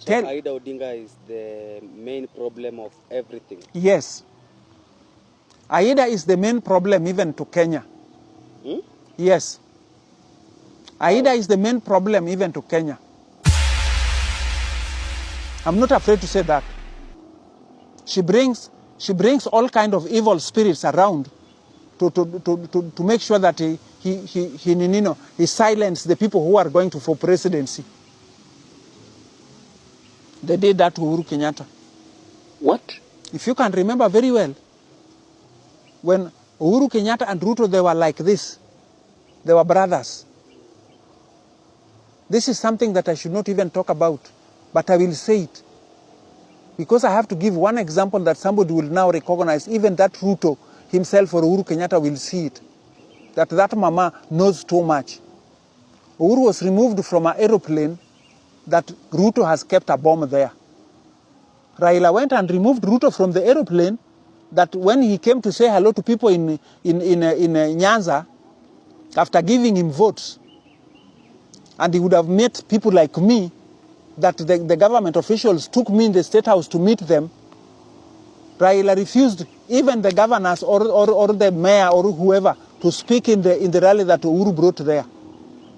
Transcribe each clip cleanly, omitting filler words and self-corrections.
So Aida Odinga is the main problem of everything. Yes. Aida is the main problem even to Kenya. Hmm? Yes. Aida is the main problem even to Kenya. I'm not afraid to say that. She brings all kind of evil spirits around to make sure that he silences the people who are going for presidency. They did that to Uhuru Kenyatta. What? If you can remember very well, when Uhuru Kenyatta and Ruto, they were like this. They were brothers. This is something that I should not even talk about, but I will say it. Because I have to give one example that somebody will now recognize, even that Ruto himself or Uhuru Kenyatta will see it. That mama knows too much. Uhuru was removed from an aeroplane that Ruto has kept a bomb there. Raila went and removed Ruto from the aeroplane that when he came to say hello to people in Nyanza, after giving him votes, and he would have met people like me, that the government officials took me in the State House to meet them, Raila refused even the governors or the mayor or whoever to speak in the rally that Uhuru brought there.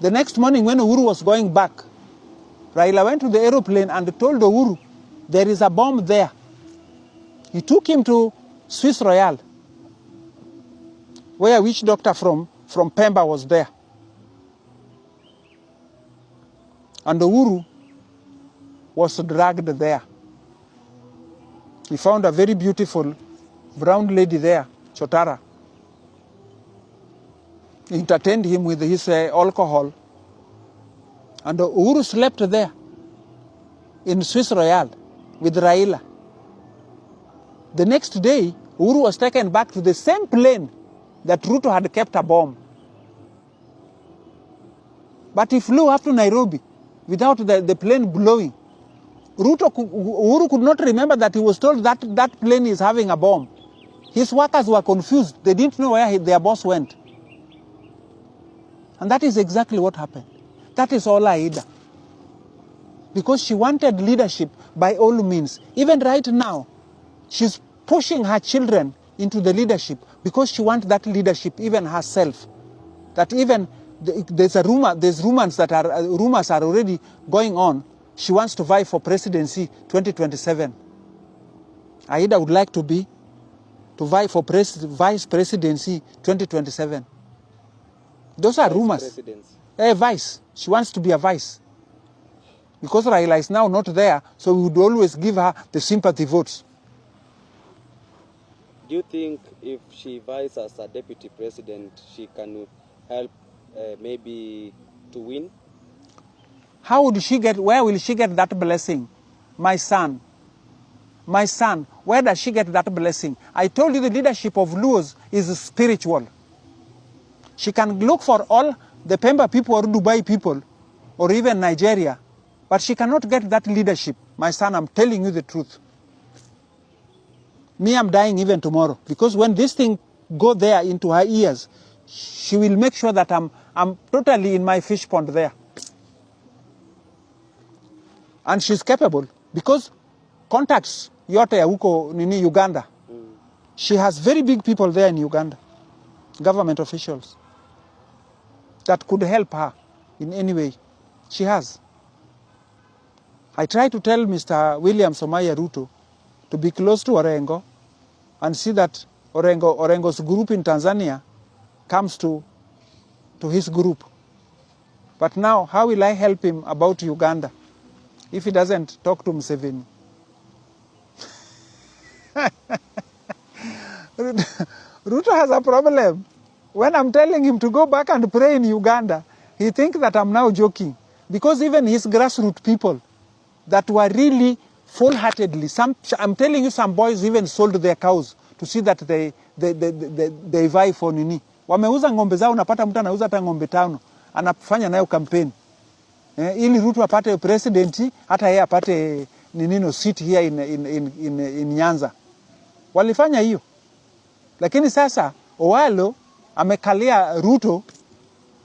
The next morning when Uhuru was going back, Raila went to the aeroplane and told Uhuru, there is a bomb there. He took him to Swiss Royal, where a witch doctor from Pemba was there. And Uhuru was dragged there. He found a very beautiful brown lady there, Chotara. He entertained him with his alcohol. And Uhuru slept there in Swiss Royal with Raila. The next day, Uhuru was taken back to the same plane that Ruto had kept a bomb. But he flew up to Nairobi without the plane blowing. Uhuru could not remember that he was told that that plane is having a bomb. His workers were confused. They didn't know where their boss went. And that is exactly what happened. That is all Aida. Because she wanted leadership by all means. Even right now, she's pushing her children into the leadership because she wants that leadership even herself. That even there's rumors are already going on. She wants to vie for presidency 2027. Aida would like to vie for vice presidency 2027. Those are rumors. Vice. She wants to be a vice. Because Raila is now not there, so we would always give her the sympathy votes. Do you think if she vies as a deputy president, she can help maybe to win? How would she where will she get that blessing? My son, where does she get that blessing? I told you the leadership of Luos is spiritual. She can look for all the Pemba people or Dubai people or even Nigeria, but she cannot get that leadership. My son, I'm telling you the truth. Me, I'm dying even tomorrow, because when this thing go there into her ears, she will make sure that I'm totally in my fish pond there. And she's capable, because contacts yote huko nini Uganda. She has very big people there in Uganda, government officials, that could help her in any way. She has. I try to tell Mr. William Somaya Ruto to be close to Orengo and see that Orengo's group in Tanzania comes to his group. But now, how will I help him about Uganda if he doesn't talk to Museveni? Ruto has a problem. When I'm telling him to go back and pray in Uganda, he thinks that I'm now joking. Because even his grassroots people that were really full-heartedly, I'm telling you, some boys even sold their cows to see that they vie for nini. Wameuza ng'ombe zao, unapata mtu anauza hata ng'ombe 5, anafanya nayo campaign. Ili Ruto apate presidenti, hata yeye apate seat here in Nyanza. Walifanya hiyo. Lakini sasa Owalo amekalia Ruto,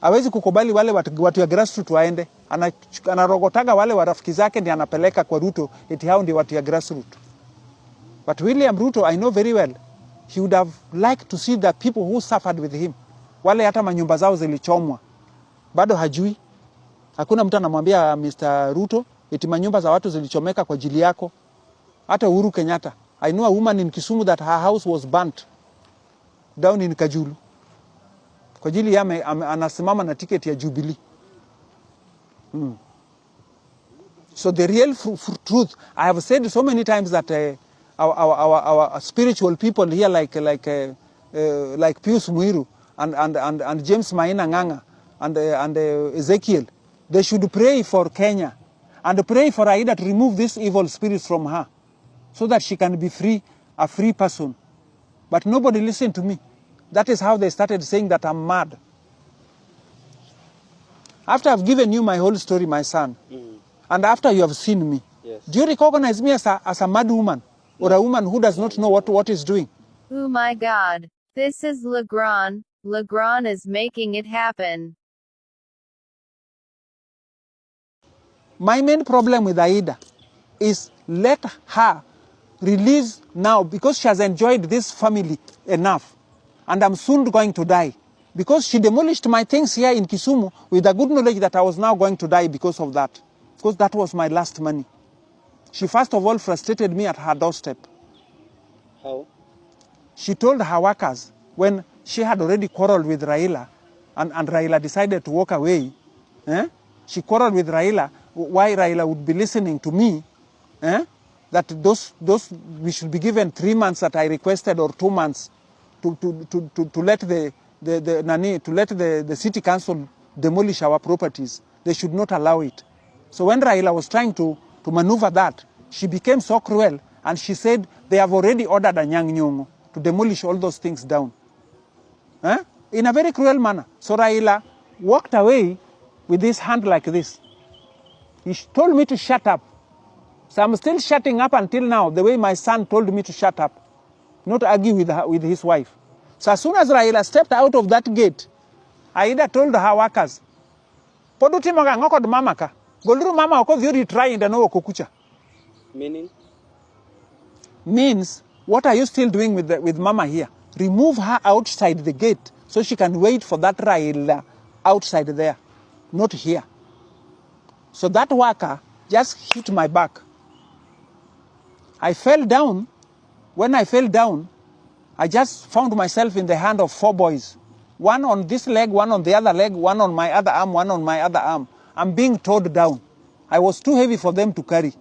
hawezi kukubali wale watu ya grassroots waende. Anarogotaga wale warafiki zake ndiye anapeleka kwa Ruto, eti hao ndio watu ya grassroots. But William Ruto, I know very well, he would have liked to see the people who suffered with him. Wale hata manyumba zao zilichomwa. Bado hajui. Hakuna mtu anamwambia Mr. Ruto, eti manyumba za watu zilichomeka kwa ajili yako. Hata Uhuru Kenyatta. I know a woman in Kisumu that her house was burnt down in Kajulu. Kwa ajili ya anasimama na ticket ya Jubilee. So the real truth, I have said so many times that our spiritual people here, like Pius Muiru and James Maina Nganga and Ezekiel, they should pray for Kenya and pray for Aida to remove this evil spirit from her, so that she can be free, a free person. But nobody listened to me. That is how they started saying that I'm mad. After I've given you my whole story, my son, and after you have seen me, yes, do you recognize me as a mad woman, or a woman who does not know what is doing? Oh my God. This is Legrand. Legrand is making it happen. My main problem with Aida is let her release now, because she has enjoyed this family enough, and I'm soon going to die. Because she demolished my things here in Kisumu with the good knowledge that I was now going to die because of that. Because that was my last money. She first of all frustrated me at her doorstep. How? She told her workers, when she had already quarreled with Raila, and Raila decided to walk away, she quarreled with Raila, why Raila would be listening to me, that those we should be given 3 months that I requested, or 2 months, to let the city council demolish our properties. They should not allow it. So when Raila was trying to maneuver that, she became so cruel, and she said they have already ordered Anyango to demolish all those things down. In a very cruel manner. So Raila walked away with his hand like this. He told me to shut up. So I'm still shutting up until now, the way my son told me to shut up, not argue with his wife. So as soon as Raila stepped out of that gate, Aida told her workers, "Poduti maga ngoko de mama ka. Goluru mama oko vyuri try and no okukucha." Meaning? Means, what are you still doing with mama here? Remove her outside the gate so she can wait for that Raila outside there, not here. So that worker just hit my back. I fell down. When I fell down, I just found myself in the hand of 4 boys. One on this leg, one on the other leg, one on my other arm, one on my other arm. I'm being towed down. I was too heavy for them to carry.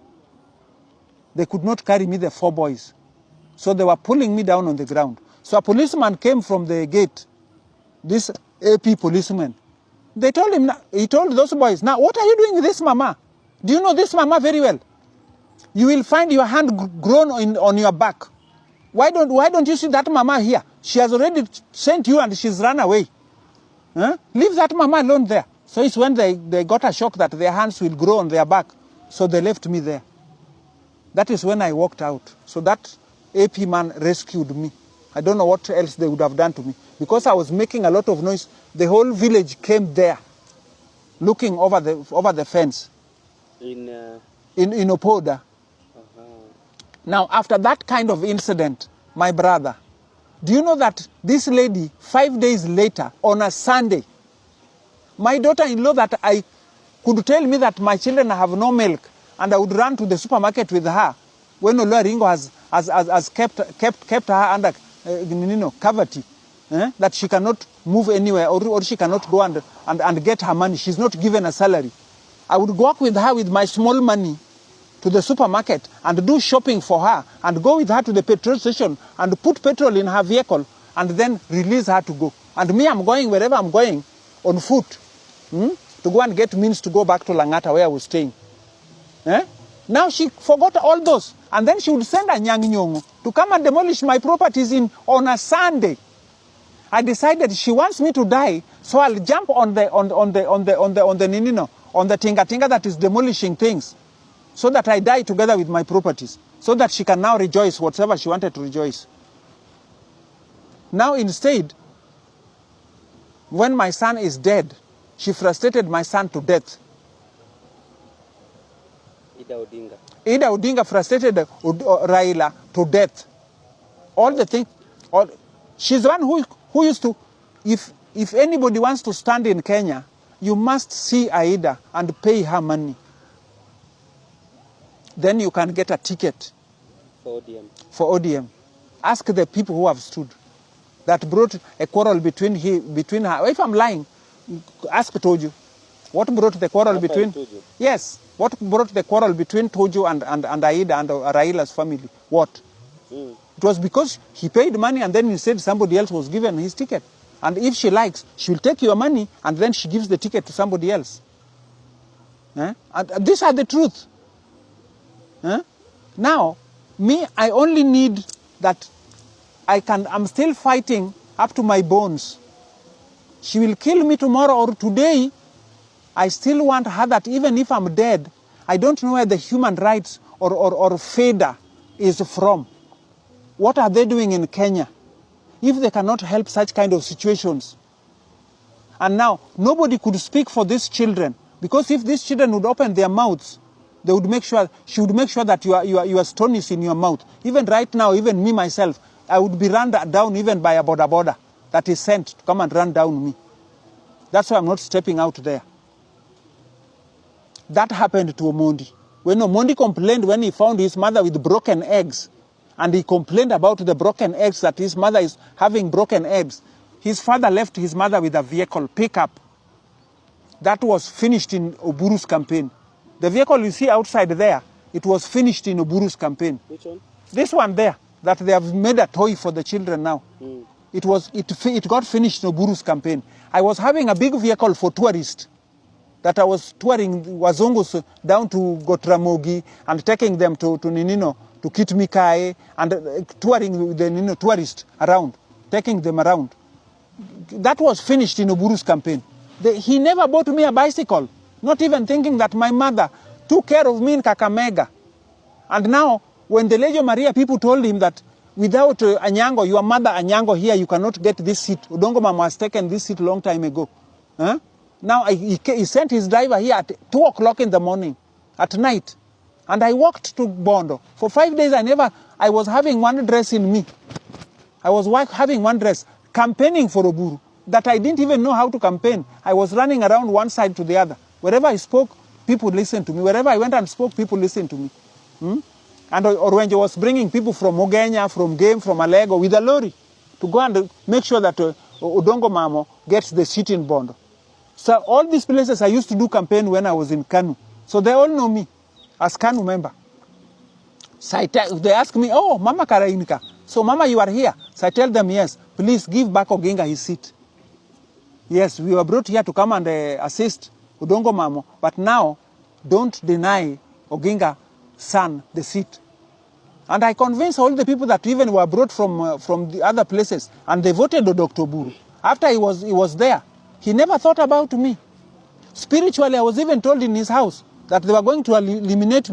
They could not carry me, the 4 boys. So they were pulling me down on the ground. So a policeman came from the gate, this AP policeman. They told him, he told those boys, "Now what are you doing with this mama? Do you know this mama very well? You will find your hand grown on your back. Why don't you see that mama here? She has already sent you and she's run away. Leave that mama alone there." So it's when they got a shock that their hands will grow on their back. So they left me there. That is when I walked out. So that AP man rescued me. I don't know what else they would have done to me. Because I was making a lot of noise, the whole village came there, looking over the fence. In Opoda. Now, after that kind of incident, my brother, do you know that this lady, 5 days later, on a Sunday, my daughter-in-law that I could tell me that my children have no milk, and I would run to the supermarket with her, when Oluwaringo has kept her under cavity, that she cannot move anywhere, or she cannot go and get her money. She's not given a salary. I would walk with her with my small money to the supermarket and do shopping for her, and go with her to the petrol station and put petrol in her vehicle, and then release her to go. And me, I'm going wherever I'm going on foot, to go and get means to go back to Langata where I was staying. Now she forgot all those, and then she would send Anyango to come and demolish my properties on a Sunday. I decided she wants me to die, so I'll jump on the tinga that is demolishing things, so that I die together with my properties, so that she can now rejoice whatever she wanted to rejoice. Now instead, when my son is dead, she frustrated my son to death. Ida Odinga frustrated Raila to death. All the thing, she's the one who used to, if anybody wants to stand in Kenya, you must see Aida and pay her money. Then you can get a ticket for ODM. For ODM. Ask the people who have stood. That brought a quarrel between her. If I'm lying, ask Toju. What brought the quarrel between? Toju. Yes. What brought the quarrel between Toju and Aida and Raila's family? What? It was because he paid money and then he said somebody else was given his ticket. And if she likes, she will take your money and then she gives the ticket to somebody else. And these are the truth. Now, me, I only need that I'm still fighting up to my bones. She will kill me tomorrow or today. I still want her that even if I'm dead, I don't know where the human rights or FEDA is from. What are they doing in Kenya if they cannot help such kind of situations? And now, nobody could speak for these children, because if these children would open their mouths, they would make sure, she would make sure that your stone is in your mouth. Even right now, even me myself, I would be run down even by a border that is sent to come and run down me. That's why I'm not stepping out there. That happened to Omondi. When Omondi complained when he found his mother with broken eggs, and he complained about the broken eggs, that his mother is having broken eggs, his father left his mother with a vehicle, pickup. That was finished in Oburu's campaign. The vehicle you see outside there, it was finished in Oburu's campaign. Which one? This one there, that they have made a toy for the children now. It got finished in Oburu's campaign. I was having a big vehicle for tourists, that I was touring Wazungus down to Gotramogi and taking them to Ninino, to Kitmikae, and touring the tourists around, taking them around. That was finished in Oburu's campaign. He never bought me a bicycle, not even thinking that my mother took care of me in Kakamega. And now, when the Legio Maria people told him that without Anyango, your mother Anyango here, you cannot get this seat. Odongo Mama has taken this seat long time ago. Now, he sent his driver here at 2 o'clock in the morning, at night. And I walked to Bondo. For 5 days, I was having one dress in me. I was having one dress, campaigning for Oburu, that I didn't even know how to campaign. I was running around one side to the other. Wherever I spoke, people listened to me. Wherever I went and spoke, people listened to me. And Orwenje was bringing people from Ogenya, from Game, from Alego, with a lorry, to go and make sure that Odongo Mamo gets the seat in Bondo. So all these places I used to do campaign when I was in Kanu. So they all know me as Kanu member. So they ask me, oh, Mama Karainika. So Mama, you are here. So I tell them, yes, please give back Oginga his seat. Yes, we were brought here to come and assist Odongo Mamo. But now, don't deny Oginga's son the seat. And I convinced all the people that even were brought from the other places, and they voted for Dr. Buru. After he was there, he never thought about me. Spiritually, I was even told in his house that they were going to eliminate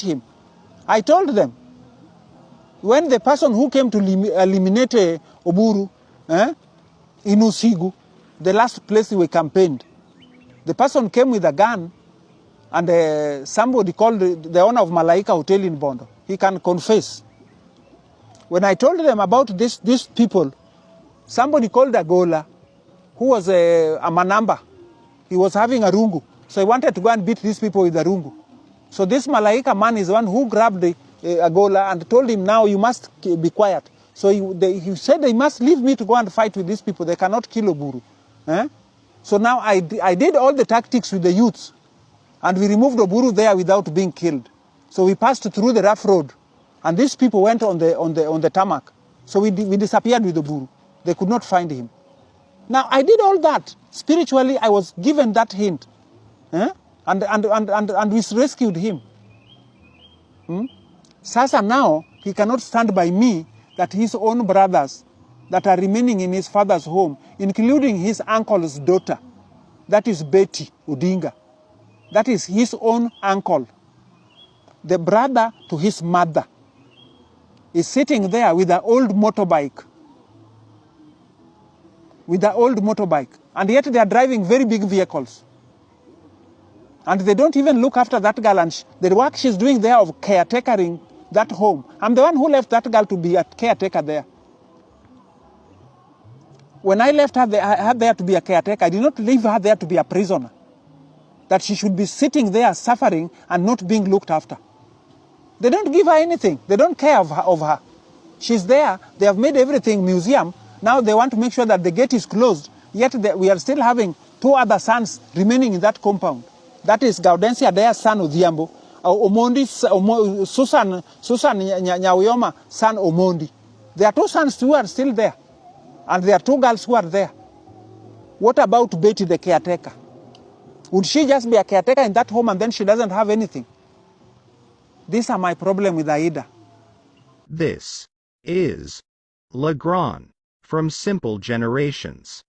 him. I told them, when the person who came to eliminate Oburu, in Usigu, the last place we campaigned, the person came with a gun, and somebody called the owner of Malaika Hotel in Bondo. He can confess. When I told them about these people, somebody called Agola, who was a Manamba. He was having a rungu. So he wanted to go and beat these people with a rungu. So this Malaika man is the one who grabbed Agola and told him, now you must be quiet. So he said they must leave me to go and fight with these people. They cannot kill Oburu. So now I did all the tactics with the youths. And we removed Oburu there without being killed. So we passed through the rough road. And these people went on the tarmac. So we disappeared with Oburu. They could not find him. Now, I did all that. Spiritually, I was given that hint. And we rescued him. Sasa now, he cannot stand by me that his own brothers that are remaining in his father's home, including his uncle's daughter, that is Betty Odinga. That is his own uncle. The brother to his mother is sitting there with an old motorbike. And yet they are driving very big vehicles. And they don't even look after that girl, and the work she's doing there of caretakering that home. I'm the one who left that girl to be a caretaker there. When I left her there to be a caretaker, I did not leave her there to be a prisoner. That she should be sitting there suffering and not being looked after. They don't give her anything. They don't care of her. She's there. They have made everything museum. Now they want to make sure that the gate is closed. Yet we are still having 2 other sons remaining in that compound. That is Gaudensia, their son Odhiambo, Omondi, Susan Nyawiyoma, son Omondi. There are 2 sons who are still there. And there are 2 girls who are there. What about Betty the caretaker? Would she just be a caretaker in that home and then she doesn't have anything? These are my problem with Aida. This is Legrand from Simple Generations.